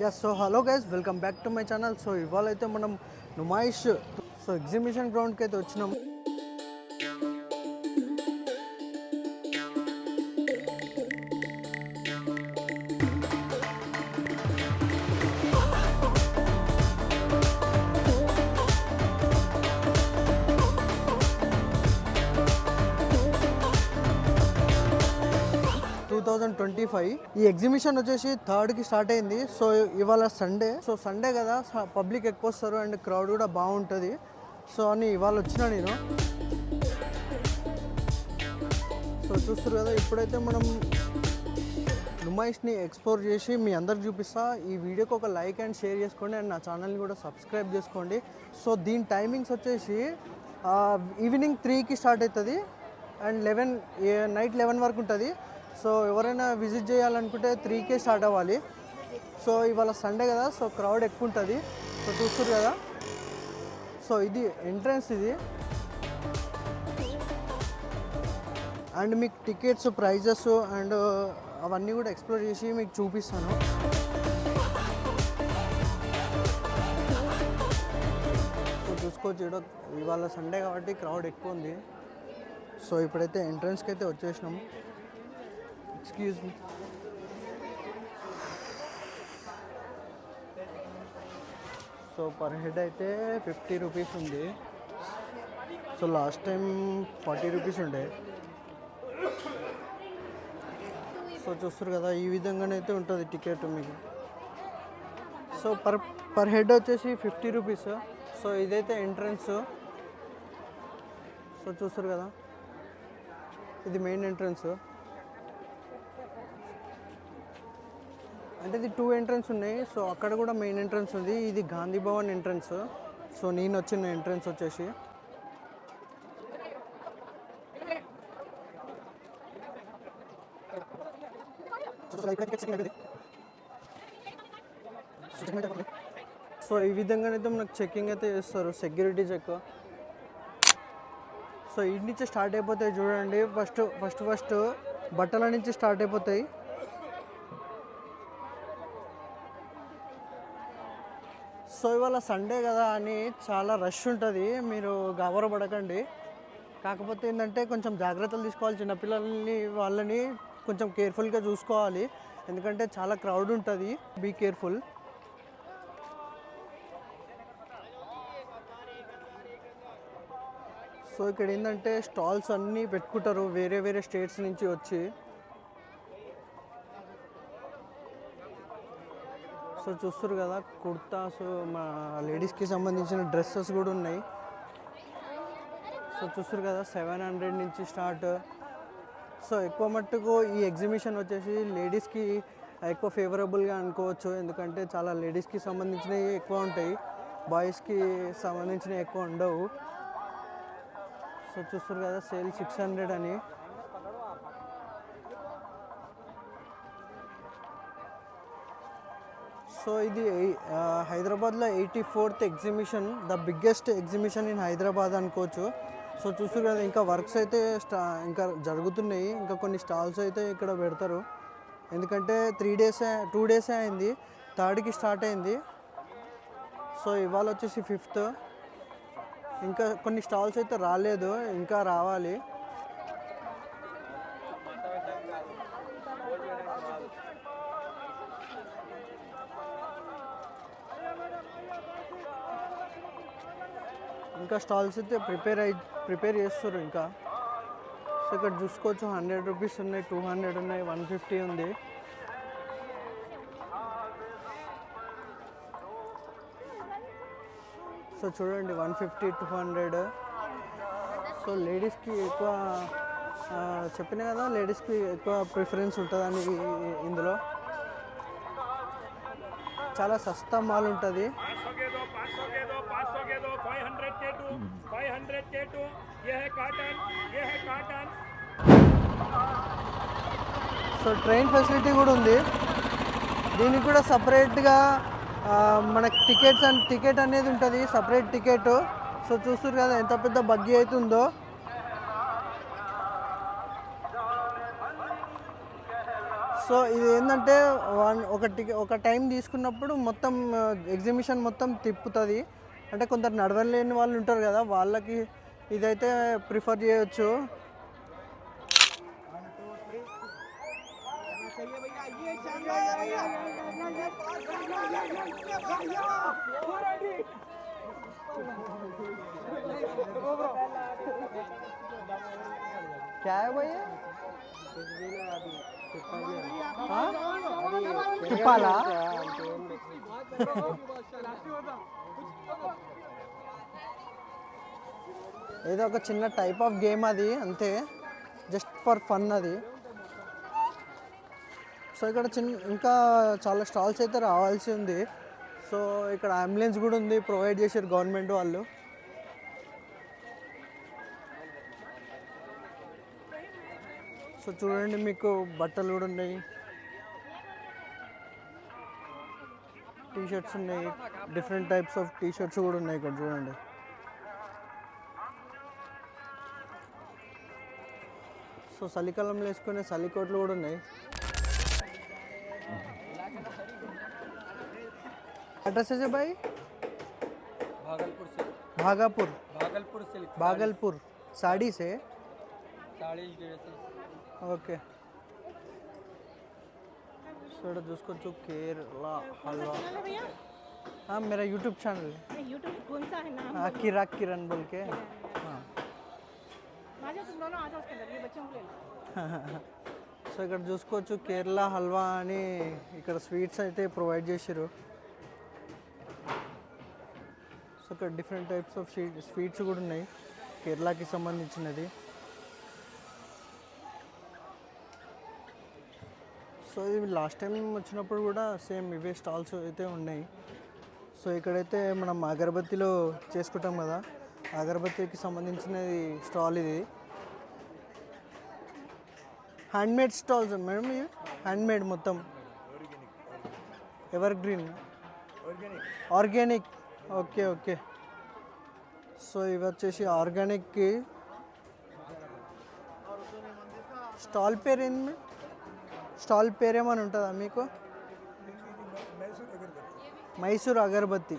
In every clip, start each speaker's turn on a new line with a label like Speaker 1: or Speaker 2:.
Speaker 1: Yes, so hello guys, welcome back to my channel. So ఇవాళ అయితే మనం Numaish exhibition గ్రౌండ్కి అయితే వచ్చినాము. 2025 ఈ ఎగ్జిబిషన్ వచ్చేసి 3కి స్టార్ట్ అయింది. సో ఇవాళ సండే కదా, పబ్లిక్ ఎక్కువ వస్తారు అండ్ క్రౌడ్ కూడా బాగుంటుంది. సో అని ఇవాళ వచ్చినా నేను. సో చూస్తారు కదా, ఇప్పుడైతే మనం నుమాయిష్ని ఎక్స్ప్లోర్ చేసి మీ అందరికి చూపిస్తా. ఈ వీడియోకి ఒక లైక్ అండ్ షేర్ చేసుకోండి అండ్ నా ఛానల్ని కూడా సబ్స్క్రైబ్ చేసుకోండి. సో దీని టైమింగ్స్ వచ్చేసి ఈవినింగ్ 3కి స్టార్ట్ అవుతుంది అండ్ నైట్ 11 వరకు ఉంటుంది. సో ఎవరైనా విజిట్ చేయాలనుకుంటే 3కే స్టార్ట్ అవ్వాలి. సో ఇవాళ సండే కదా, సో క్రౌడ్ ఎక్కువ ఉంటుంది. సో చూస్తారు కదా, సో ఇది ఎంట్రన్స్ ఇది. అండ్ మీకు టికెట్స్, ప్రైజెస్ అండ్ అవన్నీ కూడా ఎక్స్ప్లోర్ చేసి మీకు చూపిస్తాను. సో చూసుకోవచ్చు, ఇవాళ సండే కాబట్టి క్రౌడ్ ఎక్కువ ఉంది. సో ఇప్పుడైతే ఎంట్రన్స్కి అయితే వచ్చేసినాము. Excuse me. So per head అయితే 50 రూపీస్ ఉంది. సో లాస్ట్ టైం 40 రూపీస్ ఉండే. సో చూస్తారు కదా, ఈ విధంగానైతే ఉంటుంది టికెట్ మీకు. సో పర్ హెడ్ వచ్చేసి 50 రూపీస్. సో ఇదైతే ఎంట్రన్స్. సో చూస్తారు కదా, ఇది మెయిన్ ఎంట్రన్స్. అంటే ఇది 2 ఎంట్రన్స్ ఉన్నాయి. సో అక్కడ కూడా మెయిన్ ఎంట్రన్స్ ఉంది. ఇది గాంధీ భవన్ ఎంట్రన్స్. సో నేను వచ్చిన ఎంట్రన్స్ వచ్చేసి సో ఈ విధంగానైతే మనకు చెక్కింగ్ అయితే చేస్తారు, సెక్యూరిటీ చెక్. సో ఇటు నుంచి స్టార్ట్ అయిపోతాయి చూడండి. ఫస్ట్ బట్టల నుంచి స్టార్ట్ అయిపోతాయి. సో ఇవాళ సండే కదా అని చాలా రష్ ఉంటుంది, మీరు గాబరపడకండి. కాకపోతే ఏంటంటే కొంచెం జాగ్రత్తలు తీసుకోవాలి. చిన్నపిల్లల్ని వాళ్ళని కొంచెం కేర్ఫుల్గా చూసుకోవాలి, ఎందుకంటే చాలా క్రౌడ్ ఉంటుంది. Be careful. సో ఇక్కడ ఏంటంటే స్టాల్స్ అన్నీ పెట్టుకుంటారు వేరే స్టేట్స్ నుంచి వచ్చి. సో చూస్తారు కదా, కుర్తాస్, మా లేడీస్కి సంబంధించిన డ్రెస్సెస్ కూడా ఉన్నాయి. సో చూస్తారు కదా, 700 నుంచి స్టార్ట్. సో ఎక్కువ మట్టుకు ఈ ఎగ్జిబిషన్ వచ్చేసి లేడీస్కి ఎక్కువ ఫేవరబుల్గా అనుకోవచ్చు, ఎందుకంటే చాలా లేడీస్కి సంబంధించినవి ఎక్కువ ఉంటాయి, బాయ్స్కి సంబంధించినవి ఎక్కువ ఉండవు. సో చూస్తారు కదా, సేల్ 600 అని. సో ఇది హైదరాబాద్లో 84th exhibition, the biggest exhibition in Hyderabad అనుకోవచ్చు. సో చూస్తారు కదా, ఇంకా వర్క్స్ అయితే ఇంకా జరుగుతున్నాయి. ఇంకా కొన్ని స్టాల్స్ అయితే ఇక్కడ పెడతారు, ఎందుకంటే 2 డేసే అయింది. 3కి స్టార్ట్ అయింది. సో ఇవాళ వచ్చేసి 5th. ఇంకా కొన్ని స్టాల్స్ అయితే రాలేదు, ఇంకా రావాలి. ఇంకా స్టాల్స్ అయితే ప్రిపేర్ చేస్తారు ఇంకా. సో ఇక్కడ చూసుకోవచ్చు, 100 రూపీస్ ఉన్నాయి, 200 ఉన్నాయి, 150 ఉంది. సో చూడండి, 150, 200. సో లేడీస్కి ఎక్కువ చెప్పిన కదా, లేడీస్కి ఎక్కువ ప్రిఫరెన్స్ ఉంటుందని ఇందులో. చాలా సస్తా మాల్ ఉంటుంది. సో ట్రైన్ ఫెసిలిటీ కూడా ఉంది. దీనికి కూడా సపరేట్గా మనకి టికెట్ అనేది ఉంటుంది, సపరేట్ టికెట్. సో చూస్తారు కదా, ఎంత పెద్ద బగ్గీ అవుతుందో. సో ఇది ఏంటంటే ఒక టైం తీసుకున్నప్పుడు మొత్తం ఎగ్జిబిషన్ మొత్తం తిప్పుతుంది. అంటే కొందరు నడవలేని వాళ్ళు ఉంటారు కదా, వాళ్ళకి ఇదైతే ప్రిఫర్ చేయొచ్చు. क्या है भैया? తిప్పాలా? ఏదో ఒక చిన్న టైప్ ఆఫ్ గేమ్ అది, అంతే, జస్ట్ ఫర్ ఫన్ అది. సో ఇక్కడ ఇంకా చాలా స్టాల్స్ అయితే రావాల్సి ఉంది. సో ఇక్కడ అంబులెన్స్ కూడా ఉంది, ప్రొవైడ్ చేశారు గవర్నమెంట్ వాళ్ళు. సో చూడండి, మీకు బట్టలు కూడా ఉన్నాయి, టీషర్ట్స్ ఉన్నాయి, డిఫరెంట్ టైప్స్ ఆఫ్ టీషర్ట్స్ కూడా ఉన్నాయి ఇక్కడ చూడండి. సో చలికాలంలో వేసుకునే చలికోట్లు కూడా ఉన్నాయి. एड्रेस है भाई?
Speaker 2: भागलपुर से।
Speaker 1: भागलपुर साड़ी से।
Speaker 2: साड़ी ड्रेस।
Speaker 1: ओके। सो చూసుకోవచ్చు కేరళ हलवा। हाँ मेरा यूट्यूब चैनल है।
Speaker 3: यूट्यूब कौन सा है नाम?
Speaker 1: हाँ किरण बोल के। हाँ
Speaker 3: तुम दोनों आ जाओ उसके अंदर, ये बच्चों को ले लो।
Speaker 1: సో ఇక్కడ చూసుకోవచ్చు కేరళ హల్వా అని ఇక్కడ స్వీట్స్ అయితే ప్రొవైడ్ చేశారు. సో ఇక్కడ డిఫరెంట్ టైప్స్ ఆఫ్ స్వీట్స్ కూడా ఉన్నాయి కేరళకి సంబంధించినది. సో ఇది లాస్ట్ టైం వచ్చినప్పుడు కూడా సేమ్ ఇవే స్టాల్స్ అయితే ఉన్నాయి. సో ఇక్కడైతే మనం అగరబత్తిలో చేసుకుంటాం కదా, అగరబత్తికి సంబంధించినది స్టాల్ ఇది. హ్యాండ్మేడ్ స్టాల్స్ మేడం, ఇది హ్యాండ్మేడ్ మొత్తం ever green organic. Okay okay. So ఇవి వచ్చేసి ఆర్గానిక్కి స్టాల్ పేరు ఏంది? స్టాల్ పేరు ఏమైనా ఉంటుందా మీకు? మైసూర్ అగరబత్తి.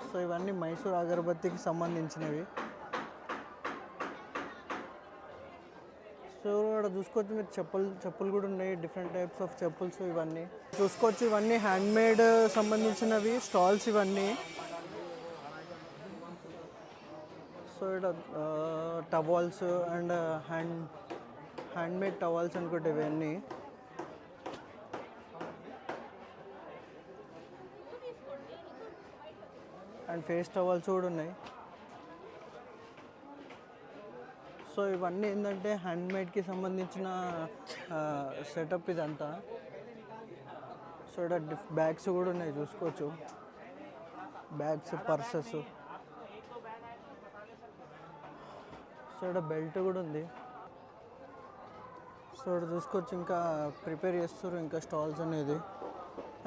Speaker 1: సో ఇవన్నీ మైసూర్ అగరబత్తికి సంబంధించినవి. సో ఇక్కడ చూసుకోవచ్చు మీరు చెప్పులు కూడా ఉన్నాయి, డిఫరెంట్ టైప్స్ ఆఫ్ చెప్పుల్స్. ఇవన్నీ చూసుకోవచ్చు, ఇవన్నీ హ్యాండ్మేడ్ సంబంధించినవి స్టాల్స్ ఇవన్నీ. సో ఇక్కడ టవాల్స్ అండ్ హ్యాండ్మేడ్ టవాల్స్ అనుకుంటే ఇవన్నీ. అండ్ ఫేస్ టవాల్స్ కూడా ఉన్నాయి. సో ఇవన్నీ ఏంటంటే హ్యాండ్మేడ్కి సంబంధించిన సెటప్ ఇదంతా. సో ఇక్కడ బ్యాగ్స్ కూడా ఉన్నాయి చూసుకోవచ్చు, బ్యాగ్స్, పర్సెస్. సో ఇక్కడ బెల్ట్ కూడా ఉంది. సో ఇక్కడ చూసుకోవచ్చు ఇంకా ప్రిపేర్ చేస్తారు ఇంకా స్టాల్స్ అనేది.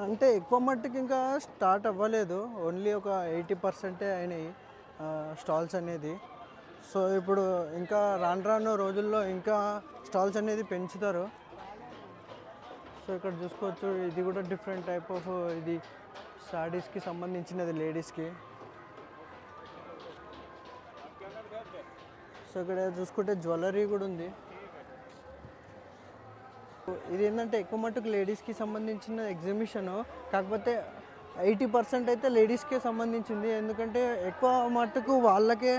Speaker 1: అంటే ఎక్కువ మట్టుకు ఇంకా స్టార్ట్ అవ్వలేదు, ఓన్లీ ఒక 80% అయినాయి స్టాల్స్ అనేది. సో ఇప్పుడు ఇంకా రాను రోజుల్లో ఇంకా స్టాల్స్ అనేది పెంచుతారు. సో ఇక్కడ చూసుకోవచ్చు, ఇది కూడా డిఫరెంట్ టైప్ ఆఫ్, ఇది సారీస్కి సంబంధించినది లేడీస్కి. సో ఇక్కడ చూసుకుంటే జ్యువెలరీ కూడా ఉంది. ఇది ఏంటంటే ఎక్కువ మట్టుకు లేడీస్కి సంబంధించిన ఎగ్జిబిషను, కాకపోతే 80% అయితే లేడీస్కే సంబంధించింది. ఎందుకంటే ఎక్కువ మట్టుకు వాళ్ళకే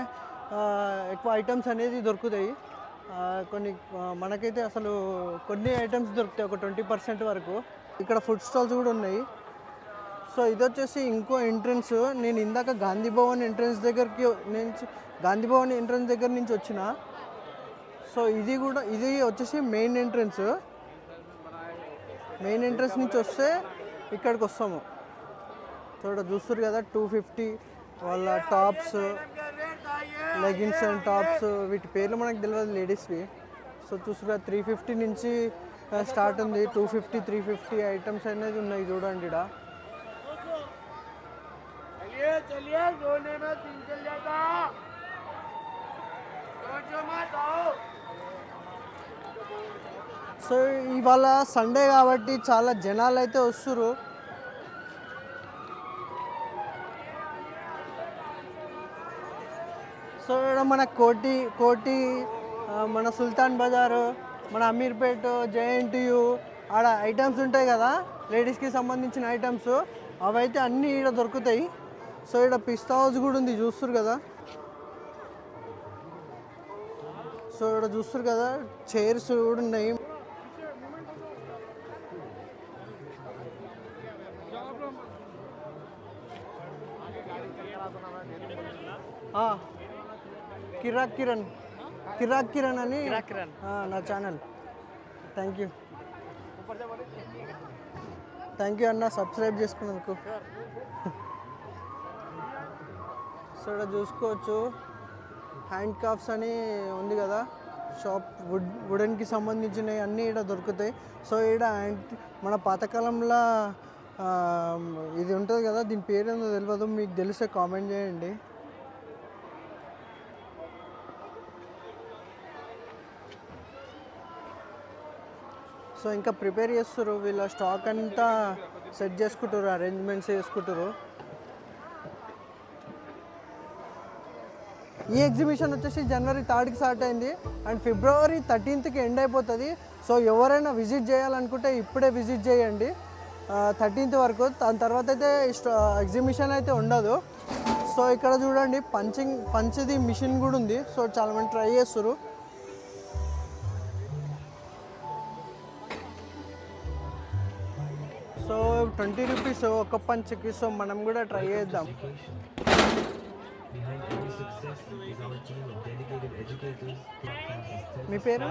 Speaker 1: ఎక్కువ ఐటమ్స్ అనేది దొరుకుతాయి. కొన్ని మనకైతే అసలు కొన్ని ఐటమ్స్ దొరుకుతాయి, ఒక 20% వరకు. ఇక్కడ ఫుడ్ స్టాల్స్ కూడా ఉన్నాయి. సో ఇది వచ్చేసి ఇంకో ఎంట్రన్స్. నేను ఇందాక గాంధీ భవన్ ఎంట్రన్స్ దగ్గర నుంచి వచ్చిన. సో ఇది వచ్చేసి మెయిన్ ఎంట్రన్స్ నుంచి వస్తే ఇక్కడికి వస్తాము. చూడ చూస్తారు కదా 250 వాళ్ళ టాప్స్, లెగిన్స్ అండ్ టాప్స్, వీటి పేర్లు మనకు తెలియదు లేడీస్వి. సో చూసారా 350 నుంచి స్టార్ట్ ఉంది, 250, 350 ఐటమ్స్ అనేది ఉన్నాయి చూడండి ఇక్కడ. సో ఇవాళ సండే కాబట్టి చాలా జనాలు అయితే వస్తురు. సో ఇక్కడ మన కోటి మన సుల్తాన్ బజారు, మన అమీర్పేట్, జేఎన్టీయు ఆడ ఐటమ్స్ ఉంటాయి కదా లేడీస్కి సంబంధించిన ఐటమ్స్, అవైతే అన్నీ ఇక్కడ దొరుకుతాయి. సో ఇక్కడ పిస్తా హౌస్ కూడా ఉంది చూస్తారు కదా. సో ఇక్కడ చూస్తారు కదా చైర్స్ కూడా ఉన్నాయి. కిరాక్ కిరణ్ అని నా ఛానల్. థ్యాంక్ యూ అన్న సబ్స్క్రైబ్ చేసుకున్నందుకు. సో ఇక్కడ చూసుకోవచ్చు హ్యాండ్ క్రాఫ్ట్స్ అని ఉంది కదా షాప్, వుడెన్కి సంబంధించినవి అన్నీ ఇక్కడ దొరుకుతాయి. సో ఇక్కడ మన పాతకాలంలో ఇది ఉంటుంది కదా, దీని పేరేందో తెలియదు, మీకు తెలిస్తే కామెంట్ చేయండి. సో ఇంకా ప్రిపేర్ చేస్తారు, వీళ్ళ స్టాక్ అంతా సెట్ చేసుకుంటారు, అరేంజ్మెంట్స్ చేసుకుంటారు. ఈ ఎగ్జిబిషన్ వచ్చేసి జనవరి 3కి స్టార్ట్ అయింది అండ్ ఫిబ్రవరి 13కి ఎండ్ అయిపోతుంది. సో ఎవరైనా విజిట్ చేయాలనుకుంటే ఇప్పుడే విజిట్ చేయండి 13th వరకు. దాని తర్వాత అయితే ఎగ్జిబిషన్ అయితే ఉండదు. సో ఇక్కడ చూడండి పంచ్ది మిషన్ కూడా ఉంది. సో చాలామంది ట్రై చేస్తారు. సో 20 రూపీస్ ఒక పంచ్కి. సో మనం కూడా ట్రై చేద్దాం. మీ పేరు?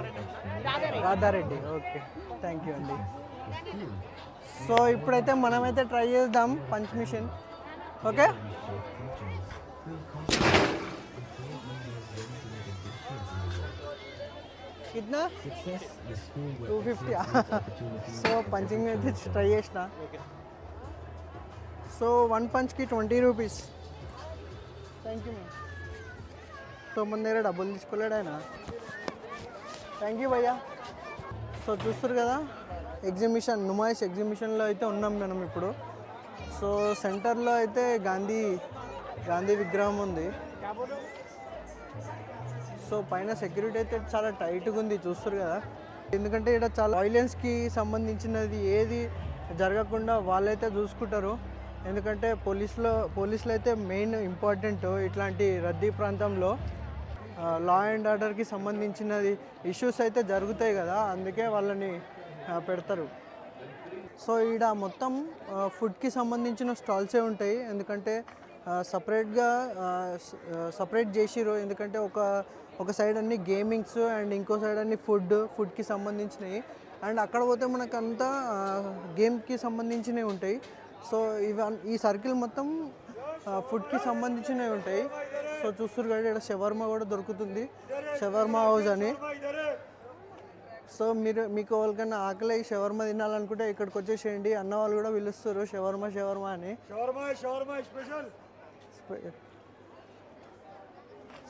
Speaker 1: రాధారెడ్డి. ఓకే, థ్యాంక్ యూ అండి. సో ఇప్పుడైతే మనమైతే ట్రై చేద్దాం పంచ్ మిషన్. ఓకే, कितना 250. సో పంచింగ్ అయితే ట్రై చేసిన. So 1 పంచ్కి 20 rupees. Thank you ma'am. So మన దగ్గర డబ్బులు తీసుకోలేడు ఆయన. థ్యాంక్ యూ భయ్యా. సో చూస్తారు కదా ఎగ్జిబిషన్, నుమాయిష్ ఎగ్జిబిషన్లో అయితే ఉన్నాం మనం ఇప్పుడు. సో సెంటర్లో అయితే గాంధీ విగ్రహం ఉంది. సో పైన సెక్యూరిటీ అయితే చాలా టైట్గా ఉంది చూస్తారు కదా, ఎందుకంటే ఇక్కడ చాలా వైలెన్స్కి సంబంధించినది ఏది జరగకుండా వాళ్ళైతే చూసుకుంటారు. ఎందుకంటే పోలీసులు అయితే మెయిన్ ఇంపార్టెంట్ ఇట్లాంటి రద్దీ ప్రాంతంలో. లా అండ్ ఆర్డర్కి సంబంధించినది ఇష్యూస్ అయితే జరుగుతాయి కదా, అందుకే వాళ్ళని పెడతారు. సో ఈడ మొత్తం ఫుడ్కి సంబంధించిన స్టాల్సే ఉంటాయి, ఎందుకంటే సపరేట్ చేసిరు. ఎందుకంటే ఒక సైడ్ అన్ని గేమింగ్స్ అండ్ ఇంకో సైడ్ అన్ని ఫుడ్కి సంబంధించినవి. అండ్ అక్కడ పోతే మనకంతా గేమ్కి సంబంధించినవి ఉంటాయి. సో ఈ సర్కిల్ మొత్తం ఫుడ్కి సంబంధించినవి ఉంటాయి. సో చూస్తారు కదా ఇక్కడ షవర్మా కూడా దొరుకుతుంది, షవర్మా హౌస్ అని. సో మీకు ఎవరికైనా ఆకలి షవర్మా తినాలనుకుంటే ఇక్కడికి వచ్చేసేయండి. అన్న వాళ్ళు కూడా పిలుస్తారు షవర్మా అని.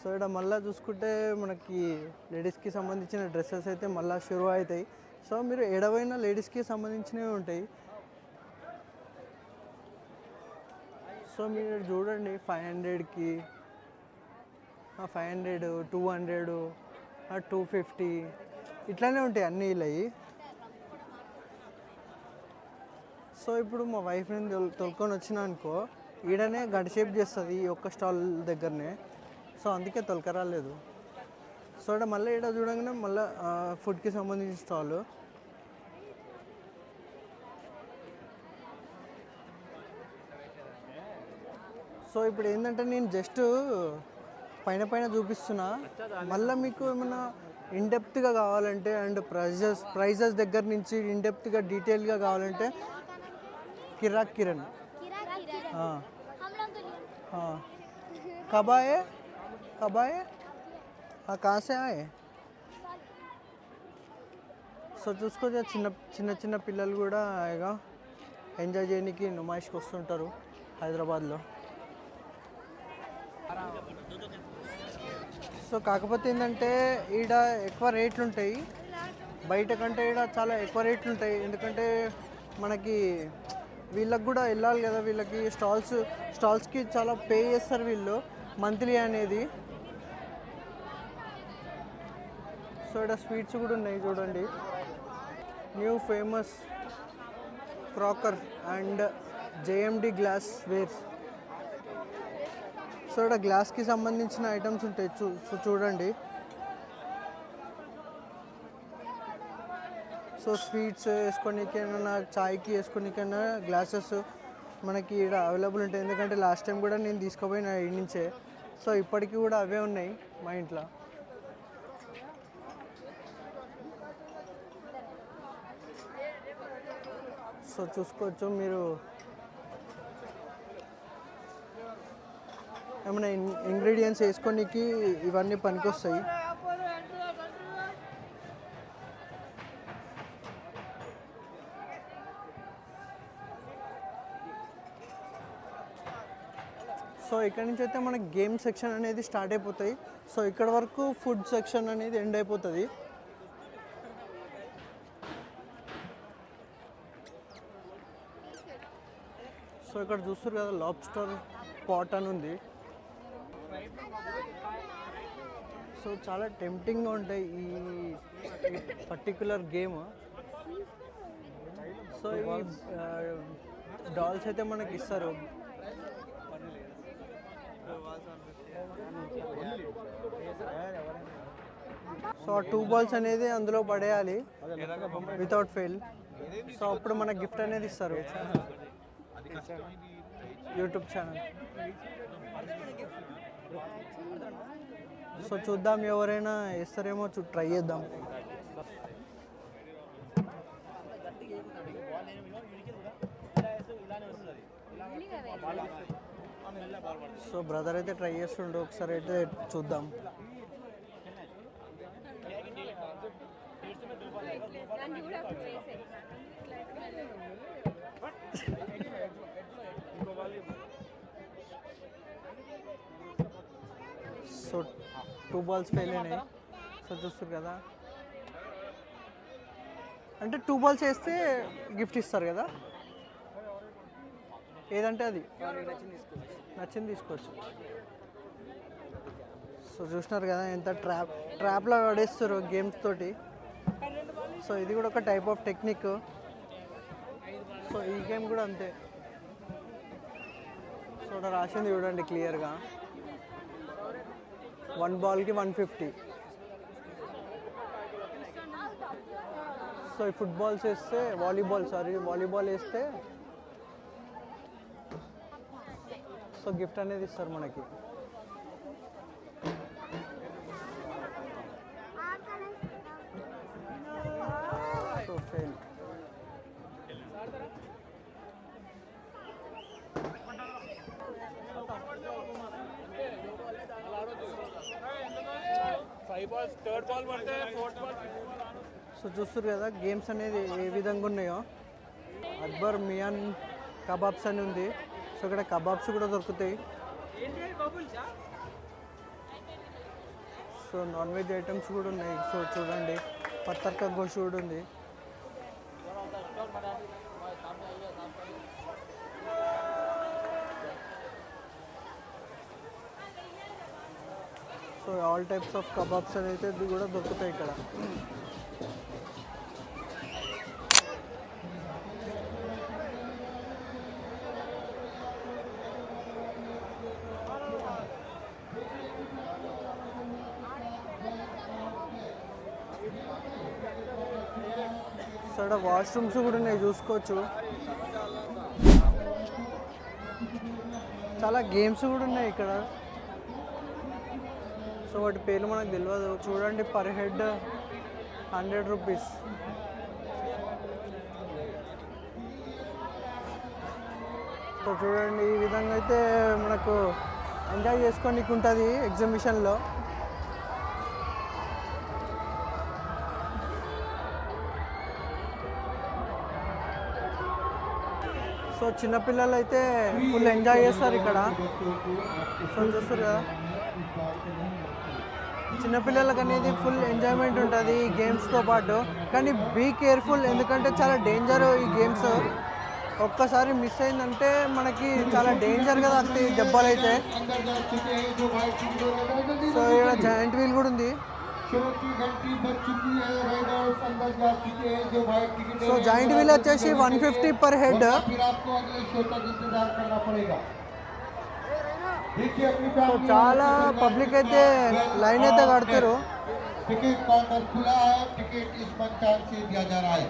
Speaker 1: సో ఇక్కడ మళ్ళీ చూసుకుంటే మనకి లేడీస్కి సంబంధించిన డ్రెస్సెస్ అయితే మళ్ళీ షురు అవుతాయి. సో మీరు ఎడవైనా లేడీస్కి సంబంధించినవి ఉంటాయి. సో మీరు చూడండి 500కి 500, 200, 250 ఇట్లానే ఉంటాయి అన్నీ ఇలా. సో ఇప్పుడు మా వైఫ్ని తొలుకొని వచ్చినా అనుకో, ఈడనే గంటసేపు చేస్తుంది ఈ ఒక్క స్టాల్ దగ్గరనే. సో అందుకే తొలకరాలేదు. సో ఇక్కడ మళ్ళీ ఈడ చూడంగానే మళ్ళీ ఫుడ్కి సంబంధించిన స్టాల్. సో ఇప్పుడు ఏంటంటే నేను జస్ట్ పైన చూపిస్తున్నా. మళ్ళీ మీకు ఏమైనా ఇన్డెప్త్గా కావాలంటే అండ్ ప్రైజెస్ దగ్గర నుంచి ఇన్డెప్త్గా డీటెయిల్గా కావాలంటే కిరాక్ కిరణ్. कब आए कहाँ से आए? సో చూసుకోవచ్చు చిన్న పిల్లలు కూడా హాయిగా ఎంజాయ్ చేయడానికి నుమాయిష్కి వస్తుంటారు హైదరాబాద్లో. సో కాకపోతే ఏంటంటే ఈడ ఎక్కువ రేట్లు ఉంటాయి. బయట కంటే ఇక్కడ చాలా ఎక్కువ రేట్లు ఉంటాయి. ఎందుకంటే మనకి వీళ్ళకి కూడా వెళ్ళాలి కదా, వీళ్ళకి స్టాల్స్కి చాలా పే చేస్తారు వీళ్ళు మంత్లీ అనేది. సో ఇక్కడ స్వీట్స్ కూడా ఉన్నాయి చూడండి. New famous cracker and JMD glass wares. So ఇక్కడ గ్లాస్కి సంబంధించిన ఐటమ్స్ ఉంటాయి. సో చూడండి. సో స్వీట్స్ వేసుకోనికైనా చాయ్కి వేసుకోనికైనా గ్లాసెస్ మనకి ఇక్కడ అవైలబుల్ ఉంటాయి. ఎందుకంటే లాస్ట్ టైం కూడా నేను తీసుకుపోయిన ఈ నుంచే. సో ఇప్పటికీ కూడా అవే ఉన్నాయి మా ఇంట్లో. సో చూసుకోవచ్చు మీరు. ఏమైనా ఇంగ్రీడియంట్స్ వేసుకోనికి ఇవన్నీ పనికొస్తాయి. సో ఇక్కడ నుంచి అయితే మనకి గేమ్ సెక్షన్ అనేది స్టార్ట్ అయిపోతాయి. సో ఇక్కడ వరకు ఫుడ్ సెక్షన్ అనేది ఎండ్ అయిపోతుంది. సో ఇక్కడ చూస్తారు కదా లాబ్స్టర్ పాట్ అని ఉంది. సో చాలా టెంప్టింగ్గా ఉంటాయి ఈ పర్టిక్యులర్ గేమ్. సో ఈ డాల్స్ అయితే మనకి ఇస్తారు. సో ఆ 2 balls అనేది అందులో పడేయాలి వితౌట్ ఫెయిల్. సో అప్పుడు మనకు గిఫ్ట్ అనేది ఇస్తారు. YouTube channel. సో చూద్దాం ఎవరైనా వేస్తారేమో ట్రై చేద్దాం. సో బ్రదర్ అయితే ట్రై చేస్తుండే, ఒకసారి అయితే చూద్దాం. సో 2 balls ఫెయిల్ అయినాయి. సో చూస్తారు కదా, అంటే 2 balls వేస్తే గిఫ్ట్ ఇస్తారు కదా, ఏదంటే అది నచ్చింది తీసుకోవచ్చు. సో చూసినారు కదా ఎంత ట్రాప్లో పడేస్తారు గేమ్స్ తోటి. సో ఇది కూడా ఒక టైప్ ఆఫ్ టెక్నిక్. సో ఈ గేమ్ కూడా అంతే. సో ఇక్కడ రాసింది చూడండి క్లియర్గా, 1 ballకి 150. సో ఈ ఫుట్బాల్స్ వేస్తే వాలీబాల్ వేస్తే సో గిఫ్ట్ అనేది ఇస్తారు మనకి. So fail. సో చూస్తారు కదా గేమ్స్ అనేది ఏ విధంగా ఉన్నాయో. అక్బర్ మియాన్ కబాబ్స్ అని ఉంది. సో ఇక్కడ కబాబ్స్ కూడా దొరుకుతాయి. సో నాన్ వెజ్ ఐటమ్స్ కూడా ఉన్నాయి. సో చూడండి పత్తర్ కా గోష్ కూడా ఉంది. So all types of kebabs అయితే కూడా దొరుకుతాయి ఇక్కడ. సో ఇక్కడ వాష్రూమ్స్ కూడా ఉన్నాయి చూసుకోవచ్చు. చాలా గేమ్స్ కూడా ఉన్నాయి ఇక్కడ. సో వాటి పేర్లు మనకు తెలియదు. చూడండి పర్ హెడ్ 100 రూపీస్. సో చూడండి ఈ విధంగా అయితే మనకు ఎంజాయ్ చేసుకోనికి ఉంటుంది ఎగ్జిబిషన్లో. సో చిన్నపిల్లలు అయితే ఫుల్ ఎంజాయ్ చేస్తారు ఇక్కడ. సో చూస్తారు కదా చిన్నపిల్లలకు అనేది ఫుల్ ఎంజాయ్మెంట్ ఉంటుంది ఈ గేమ్స్తో పాటు. కానీ బీ కేర్ఫుల్, ఎందుకంటే చాలా డేంజర్ ఈ గేమ్స్. ఒక్కసారి మిస్ అయిందంటే మనకి చాలా డేంజర్గా తాకుతాయి దెబ్బలు అయితే. సో ఇక్కడ జాయింట్ వీల్ కూడా ఉంది. సో జాయింట్ వీల్ వచ్చేసి 150 పర్ హెడ్. సో చాలా పబ్లిక్ అయితే లైన్ అయితే కడతారు.
Speaker 4: टिकट काउंटर खुला है, टिकट इस मंचान से दिया जा रहा है.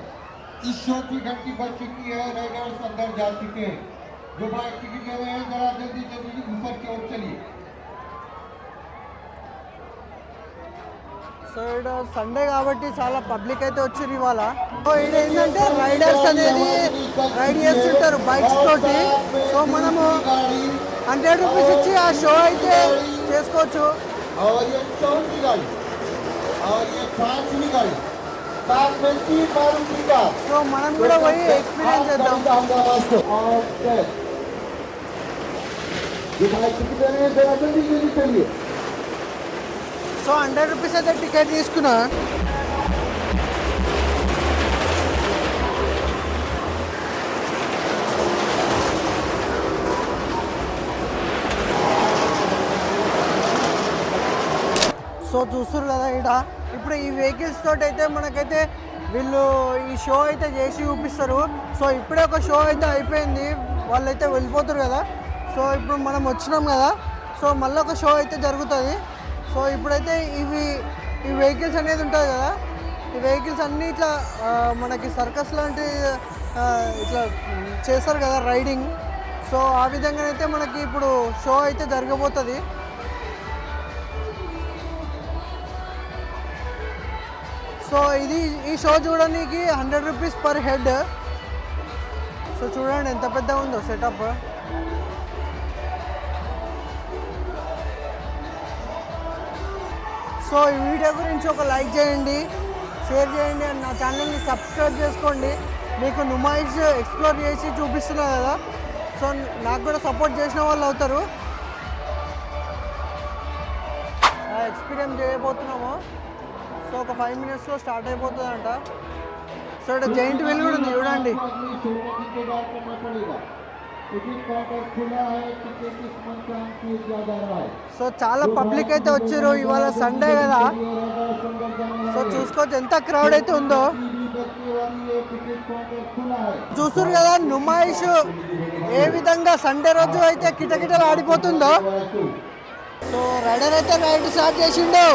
Speaker 4: इस शो की घंटी बज चुकी है, राइडर्स अंदर जा चुके हैं. जो भाई टिकट ले रहे हैं जरा जल्दी जल्दी ऊपर की ओर चलिए.
Speaker 1: సో ఇక్కడ సండే కాబట్టి చాలా పబ్లిక్ అయితే వచ్చారు ఇవాళ. సో ఇది ఏంటంటే రైడర్స్ అనేది రైడ్ చేస్తుంటారు బైక్స్ తోటి. సో మనము 100 రూపీస్ ఇచ్చి ఆ షో అయితే చేసుకోవచ్చు.
Speaker 4: और ये चौथी गाड़ी और ये पांचवी गाड़ी, सात में 3 मारुति कार.
Speaker 1: సో మనం కూడా పోయి ఎక్స్పీరియన్స్ చేద్దాం.
Speaker 4: और जो भाई टिकट ले रहे हैं जरा जल्दी जल्दी चलिए.
Speaker 1: సో 100 రూపీస్ అయితే టికెట్ తీసుకున్నా. సో చూస్తారు కదా ఇక్కడ ఇప్పుడు ఈ వెహికల్స్ తోటి అయితే మనకైతే వీళ్ళు ఈ షో అయితే చేసి చూపిస్తారు. సో ఇప్పుడే ఒక షో అయితే అయిపోయింది, వాళ్ళైతే వెళ్ళిపోతారు కదా. సో ఇప్పుడు మనం వచ్చినాం కదా, సో మళ్ళీ ఒక షో అయితే జరుగుతుంది. సో ఇప్పుడైతే ఈ వెహికల్స్ అనేది ఉంటుంది కదా, ఈ వెహికల్స్ అన్నీ ఇట్లా మనకి సర్కస్ లాంటి ఇట్లా చేస్తారు కదా రైడింగ్. సో ఆ విధంగానైతే మనకి ఇప్పుడు షో అయితే జరగబోతుంది. సో ఈ షో చూడడానికి 100 రూపీస్ పర్ హెడ్. సో చూడండి ఎంత పెద్దగా ఉందో సెటప్. సో ఈ వీడియో గురించి ఒక లైక్ చేయండి, షేర్ చేయండి, అండ్ నా ఛానల్ని సబ్స్క్రైబ్ చేసుకోండి. మీకు నుమాయిష్ ఎక్స్ప్లోర్ చేసి చూపిస్తున్నా కదా, సో నాకు కూడా సపోర్ట్ చేసిన వాళ్ళు అవుతారు. ఎక్స్పీరియన్స్ చేయబోతున్నాము. సో ఒక 5 మినిట్స్లో స్టార్ట్ అయిపోతుందంట. సో ఇక్కడ జైంట్ వీల్ కూడా ఉంది చూడండి. సో చాలా పబ్లిక్ అయితే వచ్చారు, ఇవాళ సండే కదా. సో చూసుకోవచ్చు ఎంత క్రౌడ్ అయితే ఉందో. చూస్తారు కదా నుమాయిష్ ఏ విధంగా సండే రోజు అయితే కిటకిటలు ఆడిపోతుందో. సో రైడర్ అయితే రైడ్ స్టార్ట్ చేసిండు.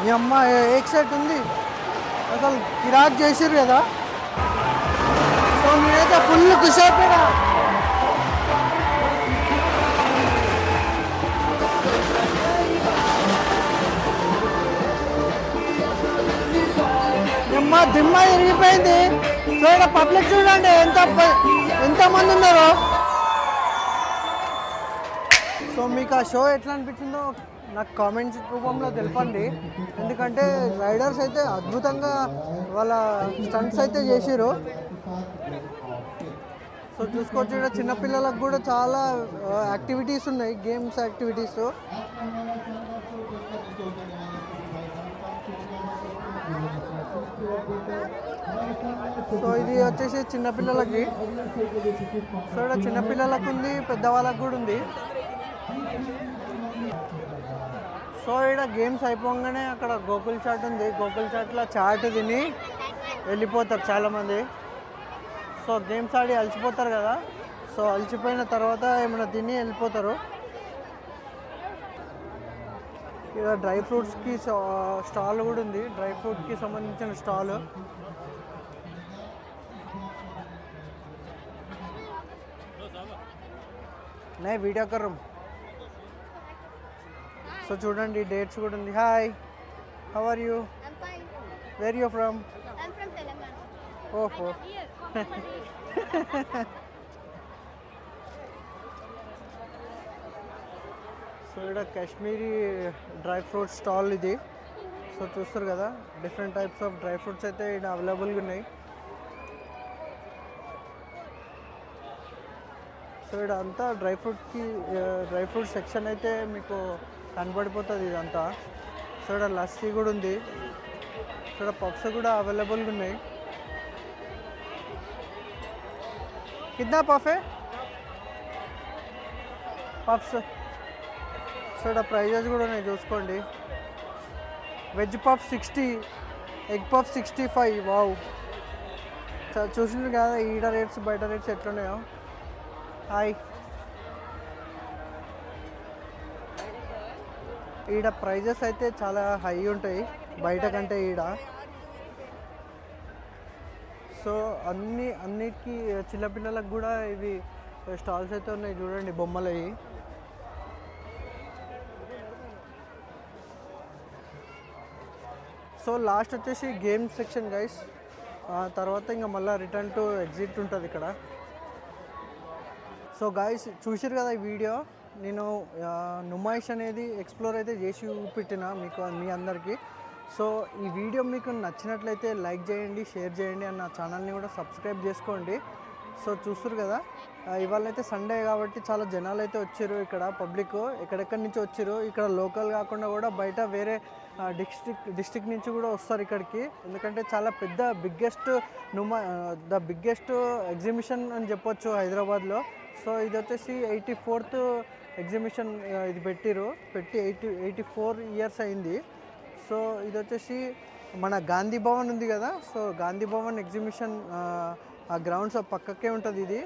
Speaker 1: మీ అమ్మ ఏక్ సెట్ ఉంది అసలు కిరాక్ చేసిర్రు కదా. సో నేనైతే ఫుల్ ఖుషి అయిపోయినా. దిమ్మ తిరిగిపోయింది. సో ఇక్కడ పబ్లిక్ చూడండి ఎంతమంది ఉన్నారో. సో మీకు ఆ షో ఎట్లా అనిపించిందో నాకు కామెంట్స్ రూపంలో తెలపండి. ఎందుకంటే రైడర్స్ అయితే అద్భుతంగా వాళ్ళ స్టంట్స్ అయితే చేసిరు. సో చూసుకోవచ్చు ఇక్కడ చిన్నపిల్లలకు కూడా చాలా యాక్టివిటీస్ ఉన్నాయి, గేమ్స్ యాక్టివిటీస్. సో ఇది వచ్చేసి చిన్నపిల్లలకి. సో ఇక్కడ చిన్నపిల్లలకు ఉంది, పెద్దవాళ్ళకు కూడా ఉంది. సో ఇక్కడ గేమ్స్ అయిపోగానే అక్కడ గోకుల్ చాట్ ఉంది. గోకుల్ చాట్లో చాట్ తిని వెళ్ళిపోతారు చాలామంది. సో గేమ్స్ ఆడి అలసిపోతారు కదా. సో అలసిపోయిన తర్వాత ఏమైనా తిని వెళ్ళిపోతారు. ఇక్కడ డ్రై ఫ్రూట్స్కి స్టాల్ కూడా ఉంది, డ్రై ఫ్రూట్కి సంబంధించిన స్టాల్. నే వీడియో కర్రం. సో చూడండి డేట్స్ కూడా ఉంది. Hi, how are you?
Speaker 5: I'm fine.
Speaker 1: Where you from?
Speaker 5: I'm from Telangana.
Speaker 1: ఓహో.
Speaker 5: Here, Kottapalli.
Speaker 1: సో ఇక్కడ కాశ్మీరీ డ్రై ఫ్రూట్ స్టాల్ ఇది. సో చూస్తారు కదా different types of dry fruits అయితే ఇక్కడ అవైలబుల్గా ఉన్నాయి. సో ఇక్కడ అంతా డ్రై ఫ్రూట్ సెక్షన్ అయితే మీకు కనబడిపోతుంది ఇదంతా. సో ఇక్కడ లస్సీ కూడా ఉంది. సో ఇక్కడ పఫ్స్ కూడా అవైలబుల్గా ఉన్నాయి. కిतना పఫ్ है పఫ్స్? సో ఇక్కడ ప్రైజెస్ కూడా ఉన్నాయి చూసుకోండి. Veg puff 60, egg puff 65. Wow, చూసిండ్రు కదా ఈడ రేట్స్ బయట రేట్స్ ఎట్లున్నాయో. హాయ్, ఈడ ప్రైజెస్ అయితే చాలా హై ఉంటాయి బయట కంటే ఈడ. సో అన్నిటికీ చిన్నపిల్లలకు కూడా ఇవి స్టాల్స్ అయితే ఉన్నాయి చూడండి, బొమ్మలు అవి. సో లాస్ట్ వచ్చేసి గేమ్ సెక్షన్ గైస్. తర్వాత ఇంకా మళ్ళీ రిటర్న్ టు ఎగ్జిట్ ఉంటుంది ఇక్కడ. సో గైస్ చూసారు కదా ఈ వీడియో. నేను నుమాయిష్ అనేది ఎక్స్ప్లోర్ అయితే చేసి చూపెట్టిన మీకు మీ అందరికీ. సో ఈ వీడియో మీకు నచ్చినట్లయితే లైక్ చేయండి, షేర్ చేయండి, అండ్ నా ఛానల్ని కూడా సబ్స్క్రైబ్ చేసుకోండి. సో చూస్తారు కదా ఇవాళ అయితే సండే కాబట్టి చాలా జనాలు అయితే వచ్చారు. ఇక్కడ పబ్లిక్ ఎక్కడెక్కడి నుంచి వచ్చారు. ఇక్కడ లోకల్ కాకుండా కూడా బయట వేరే డిస్ట్రిక్ట్ నుంచి కూడా వస్తారు ఇక్కడికి. ఎందుకంటే చాలా పెద్ద ద బిగ్గెస్ట్ ఎగ్జిబిషన్ అని చెప్పొచ్చు హైదరాబాద్లో. సో ఇది వచ్చేసి 84th ఎగ్జిబిషన్ ఇది పెట్టి 84 years అయింది. సో ఇది వచ్చేసి మన గాంధీ భవన్ ఉంది కదా. సో గాంధీ భవన్ ఎగ్జిబిషన్ ఆ గ్రౌండ్స్ పక్కకే ఉంటుంది ఇది.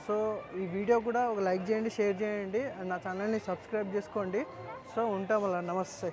Speaker 1: సో ఈ వీడియో కూడా ఒక లైక్ చేయండి, షేర్ చేయండి, అండ్ నా ఛానల్ని సబ్స్క్రైబ్ చేసుకోండి. సో ఉంటాం అలా. నమస్తే.